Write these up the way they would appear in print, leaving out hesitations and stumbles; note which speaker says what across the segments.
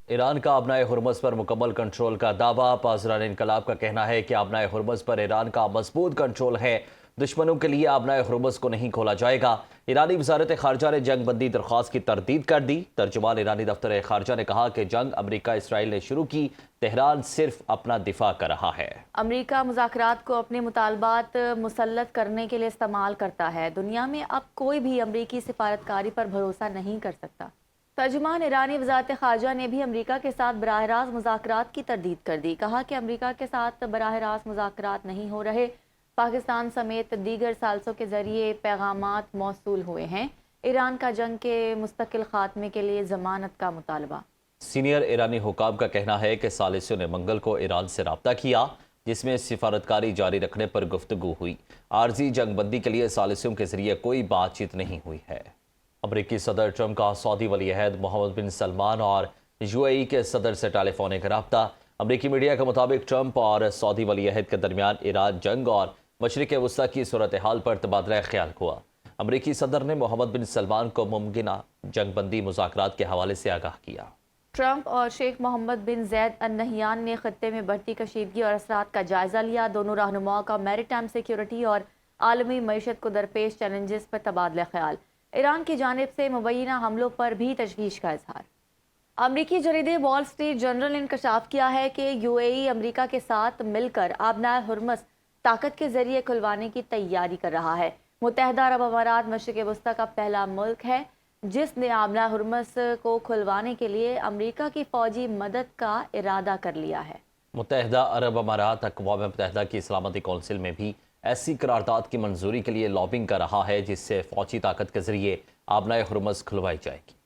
Speaker 1: ایران کا آبنائے ہرمز پر مکمل کنٹرول کا دعویٰ۔ پاسداران انقلاب کا کہنا ہے کہ آبنائے ہرمز پر ایران کا مضبوط کنٹرول ہے، دشمنوں کے لیے آبنائے ہرمز کو نہیں کھولا جائے گا۔ ایرانی وزارت خارجہ نے جنگ بندی درخواست کی تردید کر دی۔ ترجمان ایرانی دفتر خارجہ نے کہا کہ جنگ امریکہ اسرائیل نے شروع کی، تہران صرف اپنا دفاع کر رہا ہے۔
Speaker 2: امریکہ مذاکرات کو اپنے مطالبات مسلط کرنے کے لیے استعمال کرتا ہے۔ دنیا میں اب کوئی بھی امریکی سفارتکاری پر بھروسہ نہیں کر سکتا۔ ترجمان ایرانی وزارت خارجہ نے بھی امریکہ کے ساتھ براہ راست مذاکرات کی تردید کر دی۔ کہا کہ امریکہ کے ساتھ براہ راست مذاکرات نہیں ہو رہے، پاکستان سمیت دیگر ثالثوں کے ذریعے پیغامات موصول ہوئے ہیں۔ ایران کا جنگ کے مستقل خاتمے کے لیے ضمانت کا مطالبہ۔
Speaker 1: سینئر ایرانی حکام کا کہنا ہے کہ ثالثیوں نے منگل کو ایران سے رابطہ کیا، جس میں سفارتکاری جاری رکھنے پر گفتگو ہوئی۔ عارضی جنگ بندی کے لیے ثالثیوں کے ذریعے کوئی بات چیت نہیں ہوئی ہے۔ امریکی صدر ٹرمپ کا سعودی ولی عہد محمد بن سلمان اور یو اے ای کے صدر سے ٹیلی فونک رابطہ۔ امریکی میڈیا کے مطابق ٹرمپ اور سعودی ولی عہد کے درمیان ایران جنگ اور مشرق وسطی کی صورتحال پر تبادلہ خیال ہوا۔ امریکی صدر نے محمد بن سلمان کو ممکنہ جنگ بندی مذاکرات کے حوالے سے آگاہ کیا۔
Speaker 2: ٹرمپ اور شیخ محمد بن زید ال نہیان نے خطے میں بڑھتی کشیدگی اور اثرات کا جائزہ لیا۔ دونوں رہنماؤں کا میری ٹائم سیکیورٹی اور عالمی معیشت کو درپیش چیلنجز پر تبادلہ خیال۔ ایران کی جانب سے مبینہ حملوں پر بھی تشویش کا اظہار۔ امریکی جریدے وال اسٹریٹ جرنل نے انکشاف کیا ہے کہ یو اے ای امریکہ کے ساتھ مل کر آبنائے ہرمز طاقت کے ذریعے کھلوانے کی تیاری کر رہا ہے۔ متحدہ عرب امارات مشرق وسطی کا پہلا ملک ہے جس نے آبنائے ہرمز کو کھلوانے کے لیے امریکہ کی فوجی مدد کا ارادہ کر لیا ہے۔
Speaker 1: متحدہ عرب امارات اقوام متحدہ کی سلامتی کونسل میں بھی ایسی قرارداد کی منظوری کے لیے لابنگ کر رہا ہے جس سے فوجی طاقت کے ذریعے آبنائے ہرمز کھلوائی جائے گی۔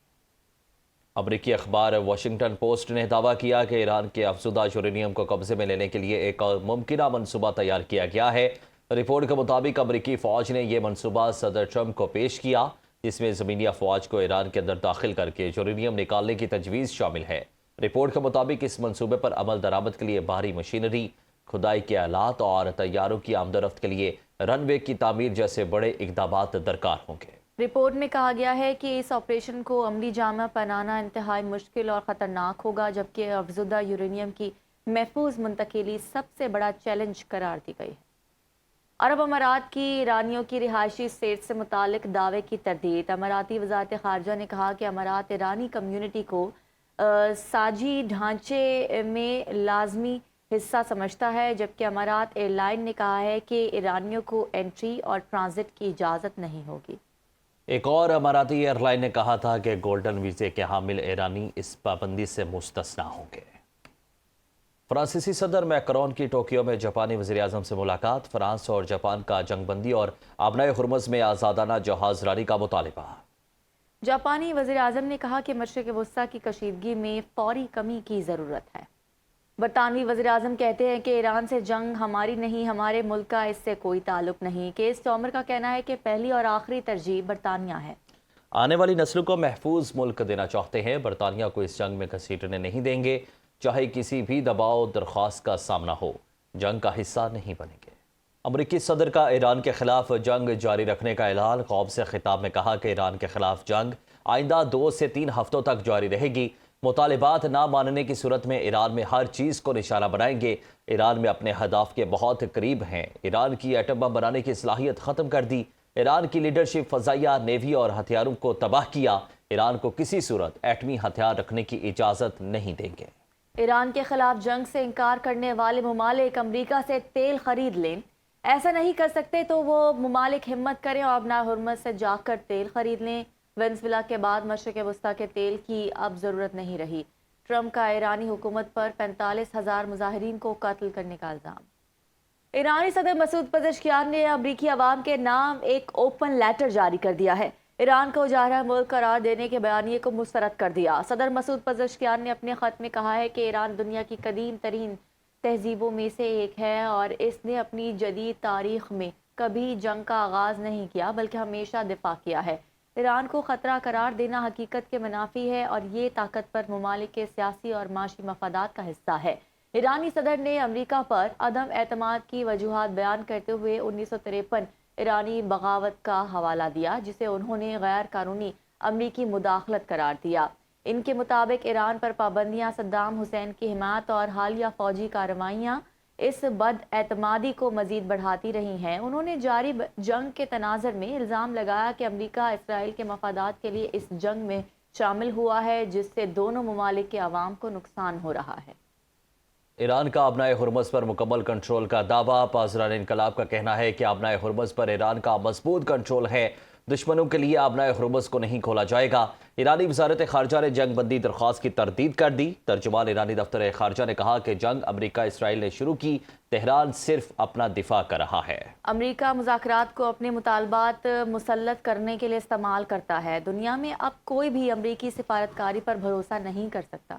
Speaker 1: امریکی اخبار واشنگٹن پوسٹ نے دعویٰ کیا کہ ایران کے افزودہ یورینیم کو قبضے میں لینے کے لیے ایک اور ممکنہ منصوبہ تیار کیا گیا ہے۔ رپورٹ کے مطابق امریکی فوج نے یہ منصوبہ صدر ٹرمپ کو پیش کیا، جس میں زمینی افواج کو ایران کے اندر داخل کر کے یورینیم نکالنے کی تجویز شامل ہے۔ رپورٹ کے مطابق اس منصوبے پر عمل درآمد کے لیے بھاری مشینری، کھدائی کے آلات اور طیاروں کی آمد و رفت کے لیے رن وے کی تعمیر جیسے بڑے اقدامات درکار ہوں گے۔
Speaker 2: رپورٹ میں کہا گیا ہے کہ اس آپریشن کو عملی جامہ پہنانا انتہائی مشکل اور خطرناک ہوگا، جبکہ افزودہ یورینیم کی محفوظ منتقلی سب سے بڑا چیلنج قرار دی گئی ہے۔ عرب امارات کی ایرانیوں کی رہائشی سیٹ سے متعلق دعوے کی تردید۔ اماراتی وزارت خارجہ نے کہا کہ امارات ایرانی کمیونٹی کو ساجی ڈھانچے میں لازمی حصہ سمجھتا ہے، جبکہ امارات ایئر لائن نے کہا ہے کہ ایرانیوں کو انٹری اور ٹرانزٹ کی اجازت نہیں ہوگی۔
Speaker 1: ایک اور اماراتی ایئر لائن نے کہا تھا کہ گولڈن ویزے کے حامل ایرانی اس پابندی سے مستثنیٰ ہوں گے۔ فرانسیسی صدر میکرون کی ٹوکیو میں جاپانی وزیراعظم سے ملاقات۔ فرانس اور جاپان کا جنگ بندی اور آبنائے ہرمز میں آزادانہ جہاز رانی کا مطالبہ۔
Speaker 2: جاپانی وزیراعظم نے کہا کہ مشرق وسطی کی کشیدگی میں فوری کمی کی ضرورت ہے۔ برطانوی وزیراعظم کہتے ہیں کہ ایران سے جنگ ہماری نہیں، ہمارے ملک کا اس سے کوئی تعلق نہیں۔ کیس اسٹارمر کا کہنا ہے کہ پہلی اور آخری ترجیح برطانیہ ہے۔
Speaker 1: آنے والی نسلوں کو محفوظ ملک دینا چاہتے ہیں، برطانیہ کو اس جنگ میں گھسیٹنے نہیں دیں گے، چاہے کسی بھی دباؤ درخواست کا سامنا ہو، جنگ کا حصہ نہیں بنیں گے۔ امریکی صدر کا ایران کے خلاف جنگ جاری رکھنے کا اعلان۔ قوم سے خطاب میں کہا کہ ایران کے خلاف جنگ آئندہ 2 سے 3 ہفتوں تک جاری رہے گی۔ مطالبات نہ ماننے کی صورت میں ایران میں ہر چیز کو نشانہ بنائیں گے۔ ایران میں اپنے اہداف کے بہت قریب ہیں۔ ایران کی ایٹم بم بنانے کی صلاحیت ختم کر دی۔ ایران کی لیڈرشپ فضائیہ، نیوی اور ہتھیاروں کو تباہ کیا۔ ایران کو کسی صورت ایٹمی ہتھیار رکھنے کی اجازت نہیں دیں گے۔
Speaker 2: ایران کے خلاف جنگ سے انکار کرنے والے ممالک امریکہ سے تیل خرید لیں۔ ایسا نہیں کر سکتے تو وہ ممالک ہمت کریں اور آبنائے ہرمز سے جا کر تیل خرید لیں۔ وینزویلا کے بعد مشرق وسطی کے تیل کی اب ضرورت نہیں رہی۔ ٹرمپ کا ایرانی حکومت پر 45,000 مظاہرین کو قتل کرنے کا الزام۔ ایرانی صدر مسعود پزشکیان نے امریکی عوام کے نام ایک اوپن لیٹر جاری کر دیا ہے۔ ایران کو اجارہ ملک قرار دینے کے بیانیے کو مسترد کر دیا۔ صدر مسعود پزشکیان نے اپنے خط میں کہا ہے کہ ایران دنیا کی قدیم ترین تہذیبوں میں سے ایک ہے اور اس نے اپنی جدید تاریخ میں کبھی جنگ کا آغاز نہیں کیا بلکہ ہمیشہ دفاع کیا ہے۔ ایران کو خطرہ قرار دینا حقیقت کے منافی ہے اور یہ طاقتور ممالک کے سیاسی اور معاشی مفادات کا حصہ ہے۔ ایرانی صدر نے امریکہ پر عدم اعتماد کی وجوہات بیان کرتے ہوئے 1953 ایرانی بغاوت کا حوالہ دیا، جسے انہوں نے غیر قانونی امریکی مداخلت قرار دیا۔ ان کے مطابق ایران پر پابندیاں صدام حسین کی حمایت اور حالیہ فوجی کارروائیاں اس بد اعتمادی کو مزید بڑھاتی رہی ہیں۔ انہوں نے جاری جنگ کے تناظر میں الزام لگایا کہ امریکہ اسرائیل کے مفادات کے لیے اس جنگ میں شامل ہوا ہے، جس سے دونوں ممالک کے عوام کو نقصان ہو رہا ہے۔
Speaker 1: ایران کا آبنائے ہرمز پر مکمل کنٹرول کا دعویٰ۔ پاسداران انقلاب کا کہنا ہے کہ آبنائے ہرمز پر ایران کا مضبوط کنٹرول ہے، دشمنوں کے لیے آبنائے ہرمز کو نہیں کھولا جائے گا۔ ایرانی وزارت خارجہ نے جنگ بندی درخواست کی تردید کر دی۔ ترجمان ایرانی دفتر خارجہ نے کہا کہ جنگ امریکہ اسرائیل نے شروع کی، تہران صرف اپنا دفاع کر رہا ہے۔
Speaker 2: امریکہ مذاکرات کو اپنے مطالبات مسلط کرنے کے لیے استعمال کرتا ہے۔ دنیا میں اب کوئی بھی امریکی سفارتکاری پر بھروسہ نہیں کر سکتا۔